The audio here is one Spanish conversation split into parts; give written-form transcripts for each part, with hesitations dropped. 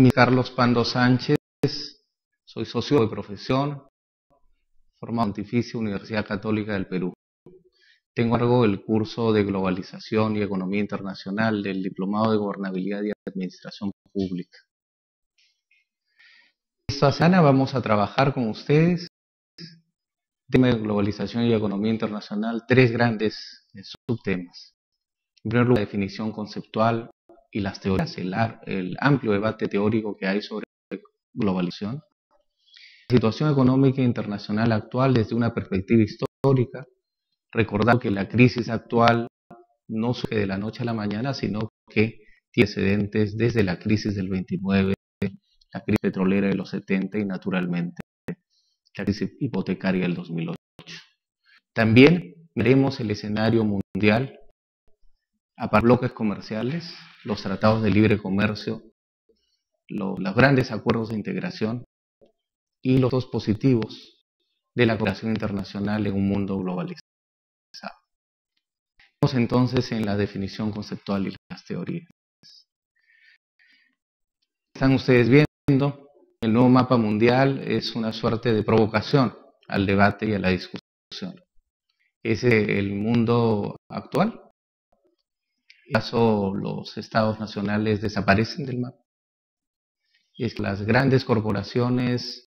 Carlos Pando Sánchez, soy sociólogo de profesión, formado en Pontificia Universidad Católica del Perú. Tengo a cargo el curso de Globalización y Economía Internacional del Diplomado de Gobernabilidad y Administración Pública. Esta semana vamos a trabajar con ustedes tema de globalización y economía internacional, tres grandes subtemas. En primer lugar, la definición conceptual y las teorías, el amplio debate teórico que hay sobre globalización. La situación económica internacional actual desde una perspectiva histórica, recordando que la crisis actual no surge de la noche a la mañana, sino que tiene antecedentes desde la crisis del 29, la crisis petrolera de los 70 y naturalmente la crisis hipotecaria del 2008. También veremos el escenario mundial a par bloques comerciales, los tratados de libre comercio, los grandes acuerdos de integración y los dos positivos de la cooperación internacional en un mundo globalizado. Vamos entonces en la definición conceptual y las teorías. Están ustedes viendo, el nuevo mapa mundial es una suerte de provocación al debate y a la discusión. Es el mundo actual. En este caso, los estados nacionales desaparecen del mapa. Es que las grandes corporaciones,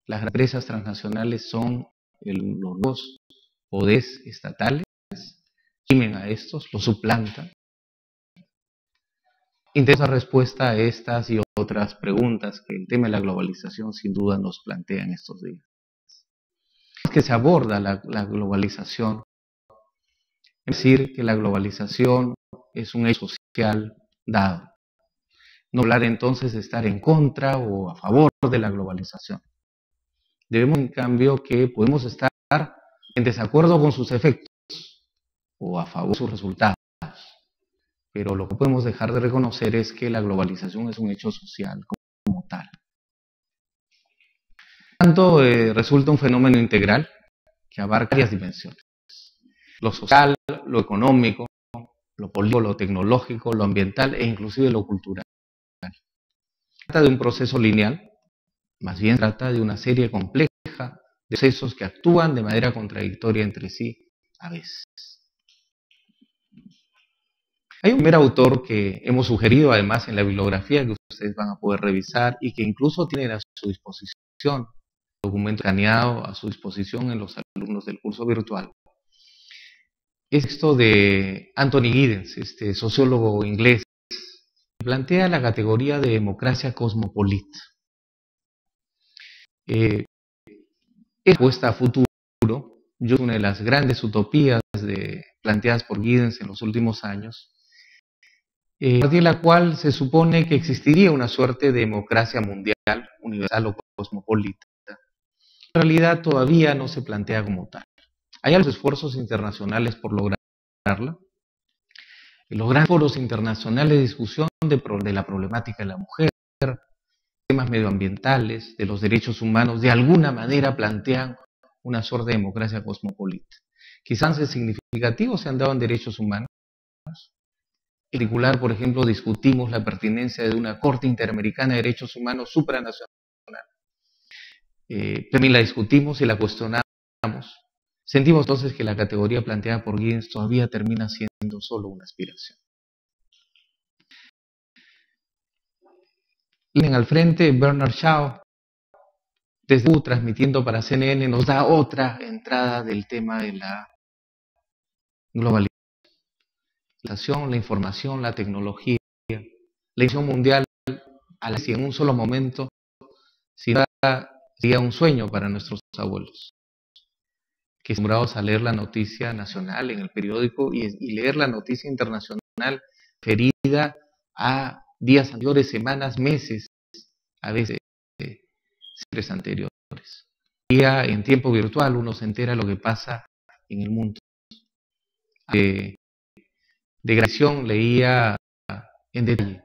las empresas transnacionales son los nuevos poderes estatales, gimen a estos, los suplantan. Intenta respuesta a estas y otras preguntas que el tema de la globalización sin duda nos plantea en estos días. Es que se aborda la globalización, es decir, que la globalización es un hecho social dado. No hablar entonces de estar en contra o a favor de la globalización. Debemos, en cambio, que podemos estar en desacuerdo con sus efectos o a favor de sus resultados. Pero lo que podemos dejar de reconocer es que la globalización es un hecho social como tal. Por tanto, resulta un fenómeno integral que abarca varias dimensiones. Lo social, lo económico, lo político, lo tecnológico, lo ambiental e inclusive lo cultural. Trata de un proceso lineal, más bien trata de una serie compleja de procesos que actúan de manera contradictoria entre sí a veces. Hay un primer autor que hemos sugerido además en la bibliografía que ustedes van a poder revisar y que incluso tienen a su disposición, documento escaneado a su disposición en los alumnos del curso virtual. Es esto de Anthony Giddens, este sociólogo inglés, que plantea la categoría de democracia cosmopolita. Es puesta a futuro, yo una de las grandes utopías planteadas por Giddens en los últimos años, a partir de la cual se supone que existiría una suerte de democracia mundial, universal o cosmopolita. En realidad todavía no se plantea como tal. Hay algunos esfuerzos internacionales por lograrla. Los grandes foros internacionales de discusión de la problemática de la mujer, temas medioambientales, de los derechos humanos, de alguna manera plantean una suerte de democracia cosmopolita. Quizás es significativo se han dado en derechos humanos. En particular, por ejemplo, discutimos la pertinencia de una Corte Interamericana de Derechos Humanos supranacional. También la discutimos y la cuestionamos. Sentimos entonces que la categoría planteada por Giddens todavía termina siendo solo una aspiración. Tienen al frente Bernard Shaw, desde transmitiendo para CNN, nos da otra entrada del tema de la globalización, la información, la tecnología, la información mundial a la que en un solo momento sería un sueño para nuestros abuelos, que acostumbrados a leer la noticia nacional en el periódico y leer la noticia internacional referida a días anteriores, semanas, meses, a veces meses anteriores. En tiempo virtual uno se entera de lo que pasa en el mundo. De grabación leía en detalle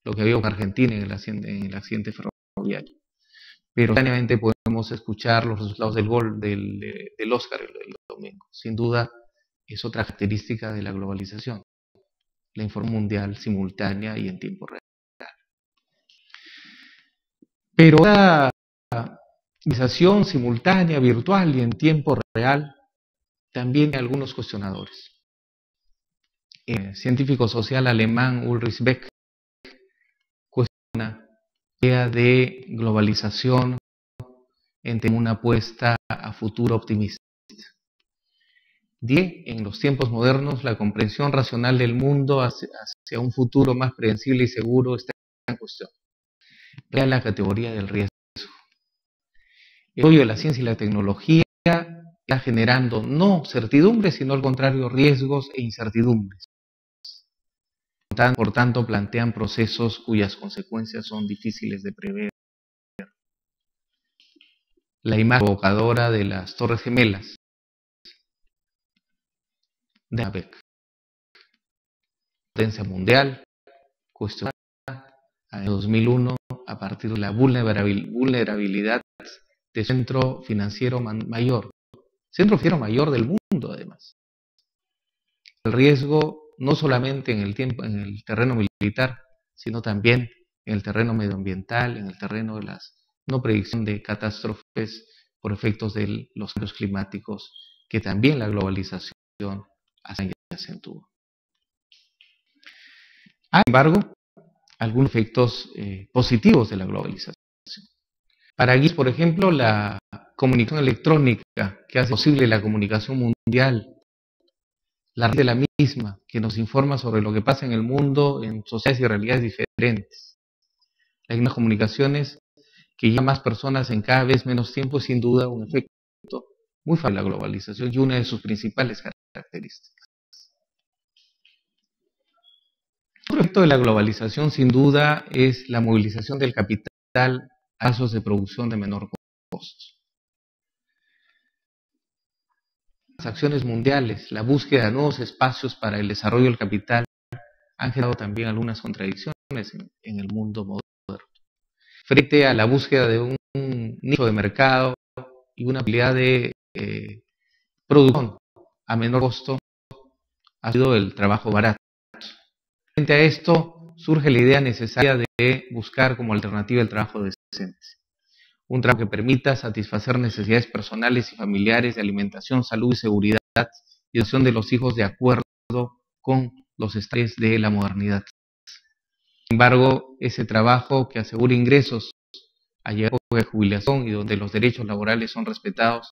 lo que había con Argentina en el accidente ferroviario. Pero simultáneamente podemos escuchar los resultados del gol del Oscar el domingo. Sin duda es otra característica de la globalización, la información mundial simultánea y en tiempo real. Pero la realización simultánea, virtual y en tiempo real también hay algunos cuestionadores. El científico social alemán Ulrich Beck cuestiona la idea de globalización entre una apuesta a futuro optimista. En los tiempos modernos, la comprensión racional del mundo hacia un futuro más predecible y seguro está en cuestión. Crea la categoría del riesgo. El desarrollo de la ciencia y la tecnología está generando no certidumbres, sino al contrario, riesgos e incertidumbres. Por tanto, plantean procesos cuyas consecuencias son difíciles de prever. La imagen provocadora de las Torres Gemelas de Beck. Potencia mundial, cuestionada en 2001 a partir de la vulnerabilidad del centro financiero mayor del mundo, además. El riesgo no solamente en el terreno militar, sino también en el terreno medioambiental, en el terreno de la no predicción de catástrofes por efectos de los cambios climáticos, que también la globalización hace y acentúa. Sin embargo, algunos efectos positivos de la globalización. Para Guis, por ejemplo, la comunicación electrónica que hace posible la comunicación mundial, la red de la misma que nos informa sobre lo que pasa en el mundo en sociedades y realidades diferentes. Hay unas comunicaciones que llevan más personas en cada vez menos tiempo, sin duda un efecto muy favorable a la globalización y una de sus principales características. Otro efecto de la globalización, sin duda, es la movilización del capital a pasos de producción de menor costo. Las acciones mundiales, la búsqueda de nuevos espacios para el desarrollo del capital han generado también algunas contradicciones en el mundo moderno. Frente a la búsqueda de un nicho de mercado y una habilidad de producción a menor costo, ha sido el trabajo barato. Frente a esto, surge la idea necesaria de buscar como alternativa el trabajo decente. Un trabajo que permita satisfacer necesidades personales y familiares de alimentación, salud y seguridad y educación de los hijos de acuerdo con los estándares de la modernidad. Sin embargo, ese trabajo que asegura ingresos a la época de jubilación y donde los derechos laborales son respetados,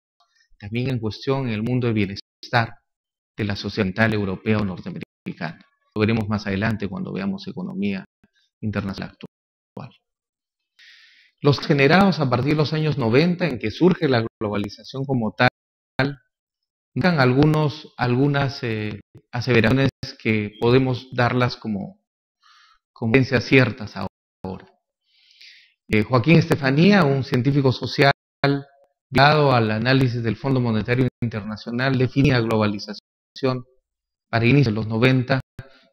también en cuestión en el mundo del bienestar de la sociedad occidental, europea o norteamericana. Lo veremos más adelante cuando veamos economía internacional actual. Los generados a partir de los años 90, en que surge la globalización como tal, dan algunas aseveraciones que podemos darlas como evidencias ciertas ahora. Joaquín Estefanía, un científico social ligado al análisis del Fondo Monetario Internacional, definía globalización para inicios de los 90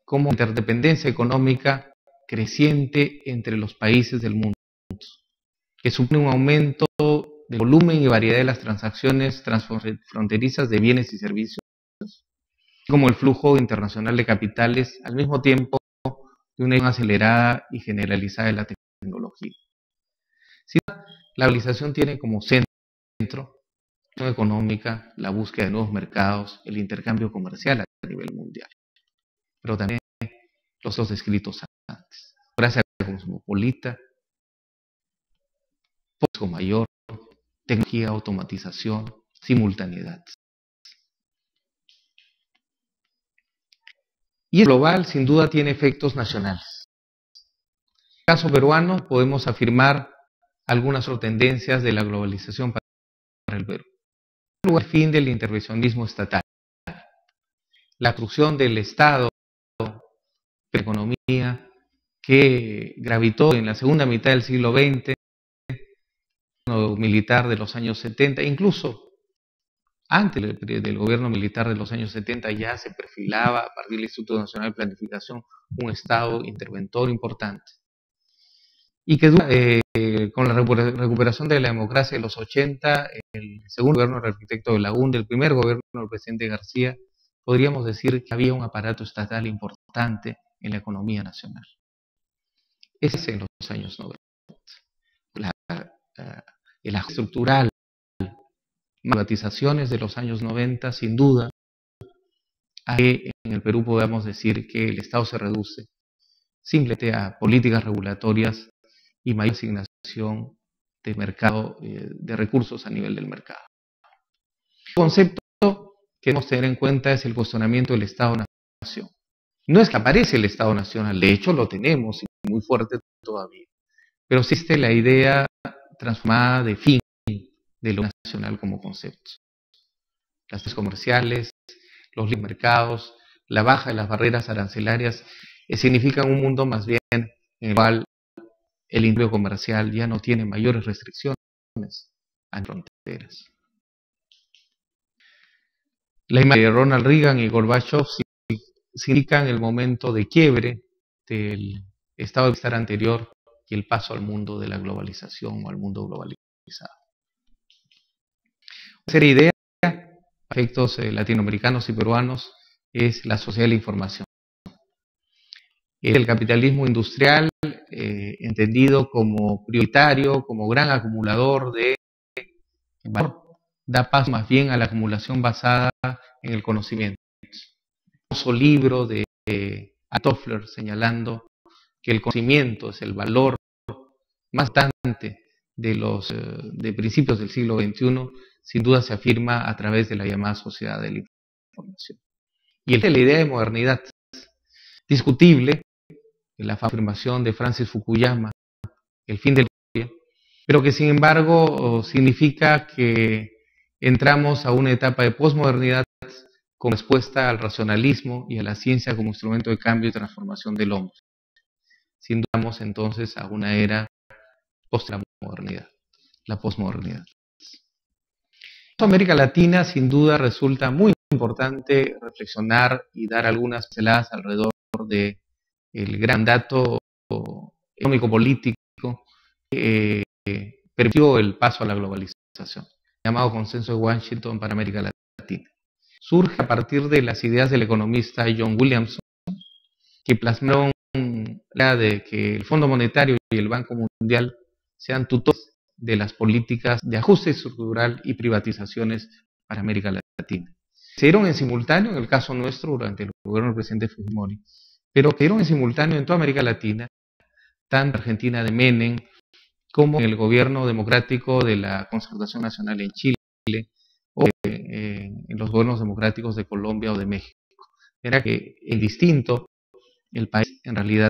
como interdependencia económica creciente entre los países del mundo, que supone un aumento del volumen y variedad de las transacciones transfronterizas de bienes y servicios, como el flujo internacional de capitales, al mismo tiempo de una expansión acelerada y generalizada de la tecnología. La globalización tiene como centro la económica, la búsqueda de nuevos mercados, el intercambio comercial a nivel mundial, pero también los dos descritos antes: gracias a la cosmopolita, poco mayor, tecnología, automatización, simultaneidad. Y el global sin duda tiene efectos nacionales. En el caso peruano podemos afirmar algunas tendencias de la globalización para el Perú. En primer lugar, el fin del intervencionismo estatal, la construcción del Estado de la economía que gravitó en la segunda mitad del siglo XX, el militar de los años 70, incluso antes del gobierno militar de los años 70 ya se perfilaba a partir del Instituto Nacional de Planificación un Estado interventor importante. Y que con la recuperación de la democracia de los 80, el segundo gobierno del arquitecto de Lagún, el primer gobierno del presidente García, podríamos decir que había un aparato estatal importante en la economía nacional. Ese es en los años 90. La el ajuste estructural, privatizaciones de los años 90, sin duda, a que en el Perú podamos decir que el Estado se reduce simplemente a políticas regulatorias y mayor asignación de mercado, de recursos a nivel del mercado. El concepto que debemos tener en cuenta es el cuestionamiento del Estado-Nación. No es que aparece el Estado Nacional, de hecho lo tenemos y muy fuerte todavía, pero existe la idea transformada de fin de lo nacional como concepto. Las leyes comerciales, los libres mercados, la baja de las barreras arancelarias significan un mundo más bien en el cual el intercambio comercial ya no tiene mayores restricciones a las fronteras. La imagen de Ronald Reagan y Gorbachev significan el momento de quiebre del estado de bienestar anterior y el paso al mundo de la globalización o al mundo globalizado. Una tercera idea, a efectos latinoamericanos y peruanos, es la sociedad de la información. El capitalismo industrial, entendido como prioritario, como gran acumulador de valor, da paso más bien a la acumulación basada en el conocimiento. Un libro de Toffler señalando que el conocimiento es el valor más importante de principios del siglo XXI, sin duda se afirma a través de la llamada sociedad de la información. Y la idea de modernidad, discutible, la afirmación de Francis Fukuyama, el fin de la historia, pero que sin embargo significa que entramos a una etapa de posmodernidad con respuesta al racionalismo y a la ciencia como instrumento de cambio y transformación del hombre. Sin duda vamos entonces a una era post la modernidad, la posmodernidad. En América Latina sin duda resulta muy importante reflexionar y dar algunas pinceladas alrededor del gran dato económico-político que permitió el paso a la globalización, llamado Consenso de Washington para América Latina. Surge a partir de las ideas del economista John Williamson, que plasmaron la de que el Fondo Monetario y el Banco Mundial sean tutores de las políticas de ajuste estructural y privatizaciones para América Latina. Se dieron en simultáneo, en el caso nuestro, durante el gobierno del presidente Fujimori, pero que dieron en simultáneo en toda América Latina, tanto en Argentina de Menem, como en el gobierno democrático de la Concertación Nacional en Chile, o en los gobiernos democráticos de Colombia o de México. Era que en distinto, el país en realidad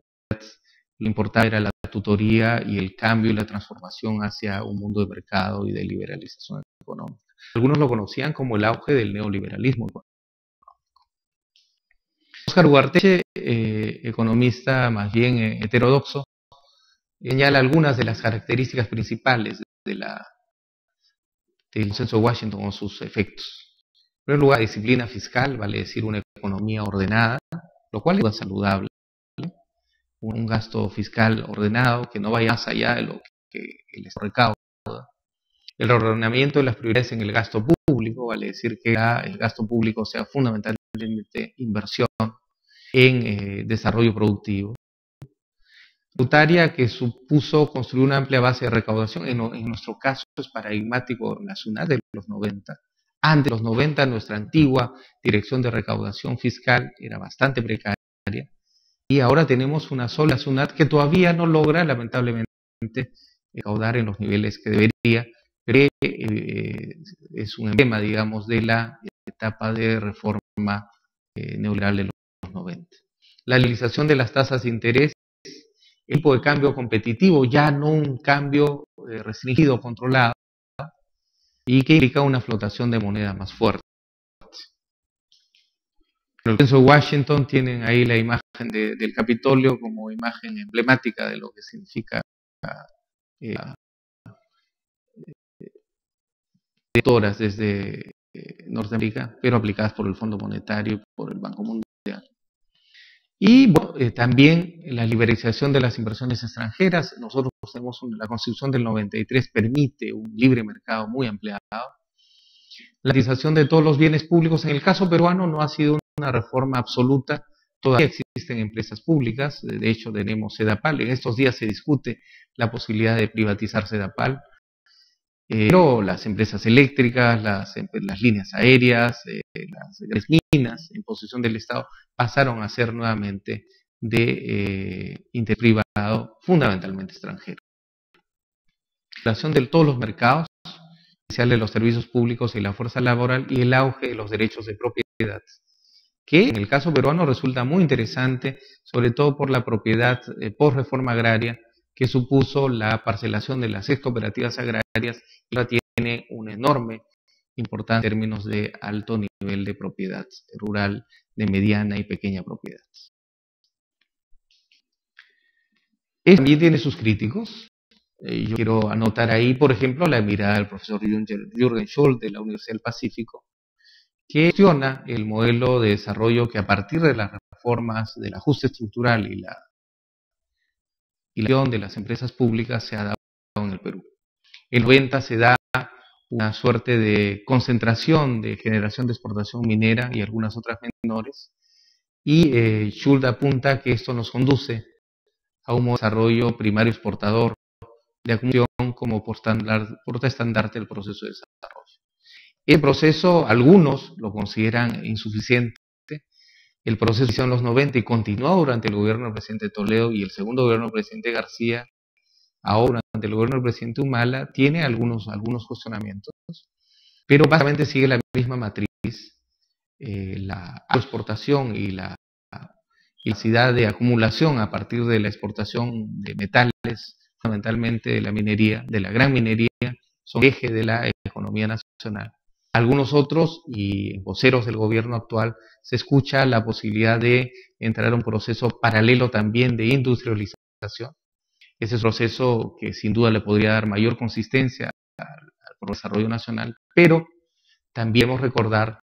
lo importante era la tutoría y el cambio y la transformación hacia un mundo de mercado y de liberalización económica. Algunos lo conocían como el auge del neoliberalismo económico. Óscar Ugarteche, economista más bien heterodoxo, señala algunas de las características principales del Consenso de Washington o sus efectos. En primer lugar, disciplina fiscal, vale decir una economía ordenada, lo cual es saludable. Un gasto fiscal ordenado que no vaya más allá de lo que el Estado recauda. El reordenamiento de las prioridades en el gasto público, vale decir que el gasto público sea fundamentalmente inversión en desarrollo productivo. Tributaria que supuso construir una amplia base de recaudación, en nuestro caso es paradigmático nacional de los 90. Antes de los 90 nuestra antigua dirección de recaudación fiscal era bastante precaria y ahora tenemos una sola SUNAT que todavía no logra lamentablemente recaudar en los niveles que debería, pero es un emblema, digamos, de la etapa de reforma neoliberal de los 90. La liberalización de las tasas de interés, el tipo de cambio competitivo, ya no un cambio restringido, controlado, y que implica una flotación de moneda más fuerte. En el Consenso de Washington tienen ahí la imagen del Capitolio como imagen emblemática de lo que significa directoras desde Norteamérica, pero aplicadas por el Fondo Monetario y por el Banco Mundial. Y bueno, también la liberalización de las inversiones extranjeras. Nosotros tenemos la Constitución del 93 permite un libre mercado muy ampliado. La privatización de todos los bienes públicos, en el caso peruano no ha sido una reforma absoluta, todavía existen empresas públicas, de hecho tenemos Sedapal, en estos días se discute la posibilidad de privatizar Sedapal, Pero las empresas eléctricas, las líneas aéreas, las grandes minas en posesión del Estado pasaron a ser nuevamente de interés privado, fundamentalmente extranjero. La relación de todos los mercados, especial de los servicios públicos y la fuerza laboral, y el auge de los derechos de propiedad, que en el caso peruano resulta muy interesante, sobre todo por la propiedad por reforma agraria, que supuso la parcelación de las 6 cooperativas agrarias y ahora tiene una enorme importancia en términos de alto nivel de propiedad rural, de mediana y pequeña propiedad. Esto también tiene sus críticos. Yo quiero anotar ahí, por ejemplo, la mirada del profesor Jürgen Scholl de la Universidad del Pacífico, que cuestiona el modelo de desarrollo que a partir de las reformas del ajuste estructural y la de las empresas públicas se ha dado en el Perú. En 90 se da una suerte de concentración de generación de exportación minera y algunas otras menores, y Schuld apunta que esto nos conduce a un desarrollo primario exportador de acumulación como portaestandarte del proceso de desarrollo. El proceso, algunos lo consideran insuficiente. El proceso inició en los 90 y continuó durante el gobierno del presidente Toledo y el segundo gobierno del presidente García. Ahora, durante el gobierno del presidente Humala, tiene algunos cuestionamientos, pero básicamente sigue la misma matriz. La exportación y la capacidad de acumulación a partir de la exportación de metales, fundamentalmente de la minería, de la gran minería, son eje de la economía nacional. Algunos otros y voceros del gobierno actual se escucha la posibilidad de entrar a un proceso paralelo también de industrialización. Ese es un proceso que sin duda le podría dar mayor consistencia al desarrollo nacional, pero también debemos recordar,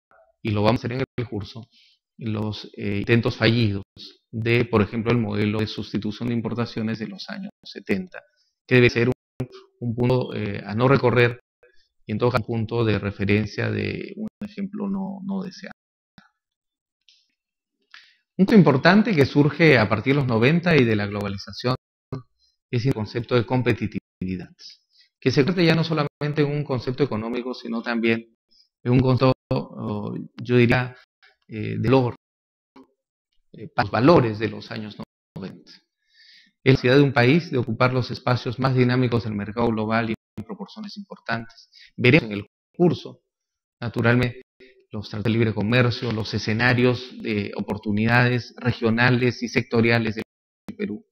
y lo vamos a hacer en el curso, los intentos fallidos de, por ejemplo, el modelo de sustitución de importaciones de los años 70, que debe ser un punto a no recorrer y en todo caso un punto de referencia de un ejemplo no deseado. Un punto importante que surge a partir de los 90 y de la globalización es el concepto de competitividad, que se convierte ya no solamente en un concepto económico, sino también en un concepto, yo diría, de valor, para los valores de los años 90. Es la necesidad de un país de ocupar los espacios más dinámicos del mercado global y en proporciones importantes. Veremos en el curso, naturalmente, los tratados de libre comercio, los escenarios de oportunidades regionales y sectoriales del Perú.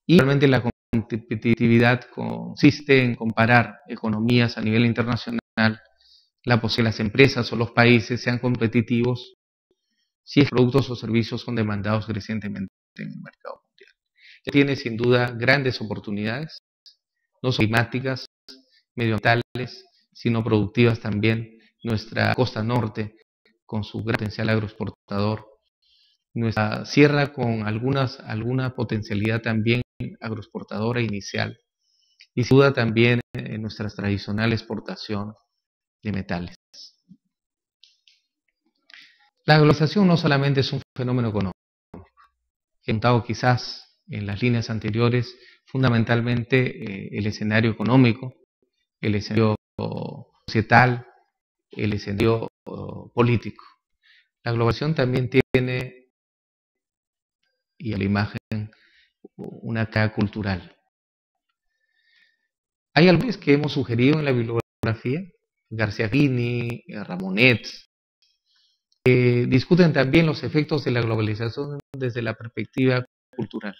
Y realmente la competitividad consiste en comparar economías a nivel internacional, la posibilidad de que las empresas o los países sean competitivos si los productos o servicios son demandados crecientemente en el mercado mundial. Tiene sin duda grandes oportunidades, no solo climáticas, medioambientales, sino productivas también. Nuestra costa norte, con su gran potencial agroexportador, nuestra sierra con alguna potencialidad también agroexportadora inicial, y sin duda también en nuestra tradicional exportación de metales. La globalización no solamente es un fenómeno económico. He contado quizás en las líneas anteriores fundamentalmente el escenario económico, el escenario societal, el escenario político. La globalización también tiene, y a la imagen, una cara cultural. Hay algunos que hemos sugerido en la bibliografía, Garciarini, Ramonet, que discuten también los efectos de la globalización desde la perspectiva cultural.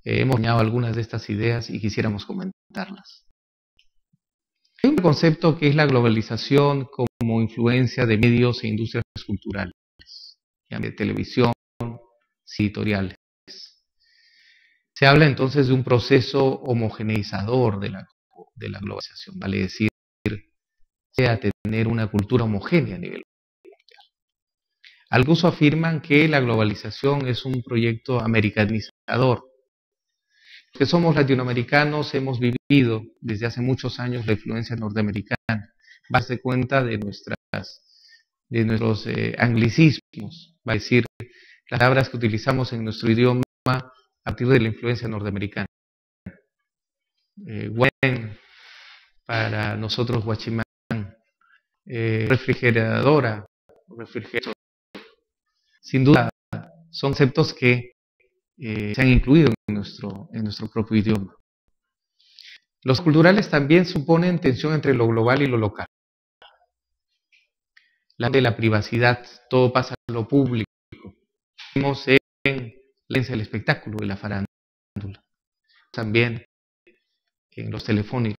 Hemos añadido algunas de estas ideas y quisiéramos comentarlas. Hay un concepto que es la globalización como influencia de medios e industrias culturales, de televisión, editoriales. Se habla entonces de un proceso homogeneizador de la globalización, vale decir, a tener una cultura homogénea a nivel mundial. Algunos afirman que la globalización es un proyecto americanizador. Los que somos latinoamericanos hemos vivido desde hace muchos años la influencia norteamericana. Darse cuenta de nuestros anglicismos, va a decir, las palabras que utilizamos en nuestro idioma a partir de la influencia norteamericana. When, para nosotros Guachimán, refrigeradora, refrigerador. Sin duda, son conceptos que se han incluido en nuestro propio idioma. Los culturales también suponen tensión entre lo global y lo local. La de la privacidad, todo pasa a lo público. Vemos en el espectáculo y la farándula. También en los telefónicos.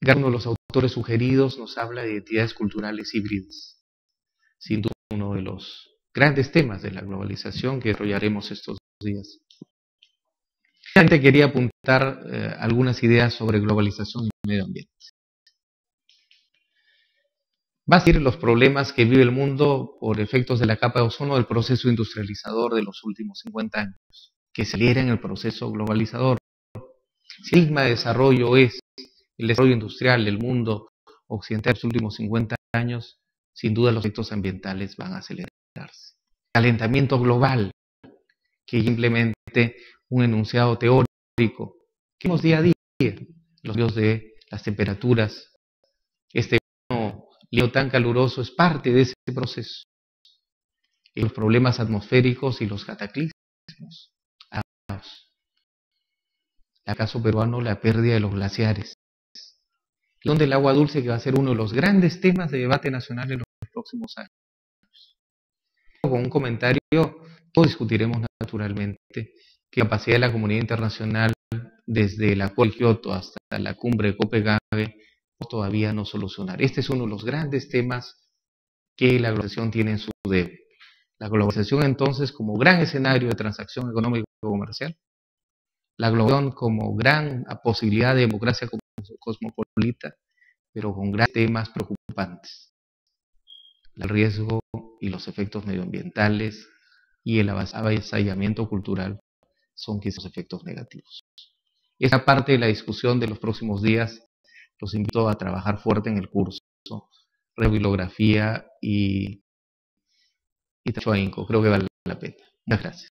Uno de los autores sugeridos nos habla de identidades culturales híbridas. Sin duda, uno de los grandes temas de la globalización que desarrollaremos estos días. Finalmente quería apuntar algunas ideas sobre globalización y medio ambiente. Va a ser los problemas que vive el mundo por efectos de la capa de ozono del proceso industrializador de los últimos 50 años, que se acelera en el proceso globalizador. Si el estigma de desarrollo es el desarrollo industrial del mundo occidental de los últimos 50 años, sin duda los efectos ambientales van a acelerarse. Calentamiento global, que simplemente un enunciado teórico que vemos día a día, los cambios de las temperaturas, este verano tan caluroso es parte de ese proceso. Y los problemas atmosféricos y los cataclismos. En el caso peruano, la pérdida de los glaciares. Donde el agua dulce, que va a ser uno de los grandes temas de debate nacional en los próximos años. Con un comentario, todos discutiremos naturalmente que la capacidad de la comunidad internacional, desde el Acuerdo de Kioto hasta la cumbre de Copenhague, todavía no solucionar. Este es uno de los grandes temas que la globalización tiene en su debe. La globalización entonces como gran escenario de transacción económica y comercial. La globalización como gran posibilidad de democracia cosmopolita, pero con grandes temas preocupantes. El riesgo y los efectos medioambientales y el avasallamiento cultural son quizás los efectos negativos. Esta parte de la discusión de los próximos días los invito a trabajar fuerte en el curso Bibliografía y Trabajo. Creo que vale la pena. Muchas gracias.